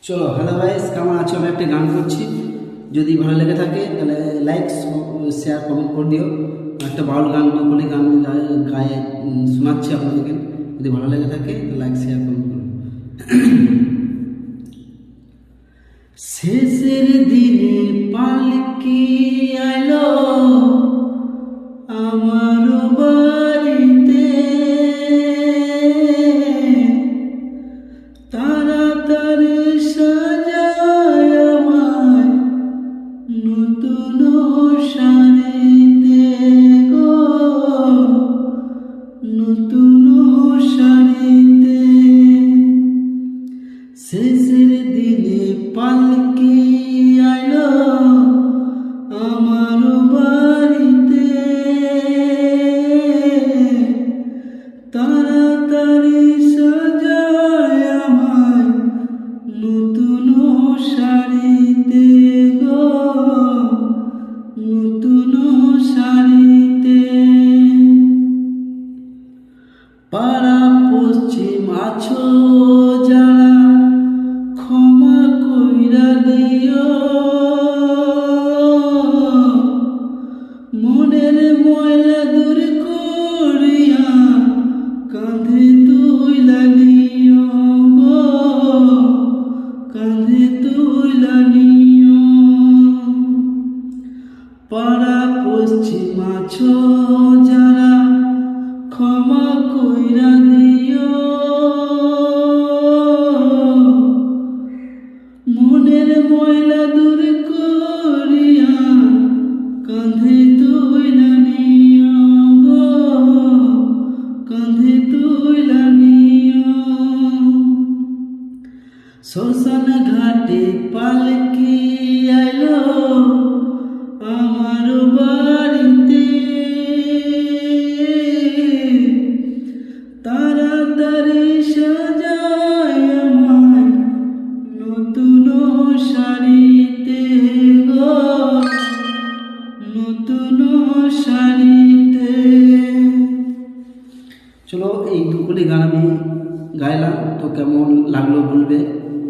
চলো hello guys, কেমন আছো? আমি একটা গান করছি, যদি ভালো লেগে থাকে তাহলে লাইক শেয়ার কমেন্ট করে দিও। একটা বাউল গান বলে গান গায়ে শোনাচ্ছি আপনাদেরকে, যদি ভালো লেগে থাকে তো লাইক শেয়ার কমেন্ট করো। শেষের দিনে পালকি আইলো আমার বাড়িতে, তাড়াতাড়ি সাজায় আমায় নতুন শাড়িতে গো, নতুন শাড়িতে। শেষের দিনে পালকি আইলো আমার বাড়িতে, তাড়াতাড়ি সাজায় আমায় নতুন শাড়িতে গো, নতুন শাড়িতে। পাড়া পশ্চিম আছো যারা ক্ষমা কইরা দিও, মনের ময়লা দূর করিয়া কাঁধে তুইলা নিও গো, কাঁধে তুইলা নিও। পাড়া পশ্চিম আছো যারা ক্ষমা কইরা দিও, মনের ময়লা দূর করিয়া কাঁধে তুইলা নিও গো, কাঁধে তুইলা নিও। শ্মশান ঘাটে পালকি আইলো আমার বাড়িতে, তাড়াতাড়ি সাজায় আমায় নতুন শাড়িতে গো, নতুন শাড়িতে। চলো এই দুপুরে গান আমি গাইলাম, তো কেমন লাগলো বলবে।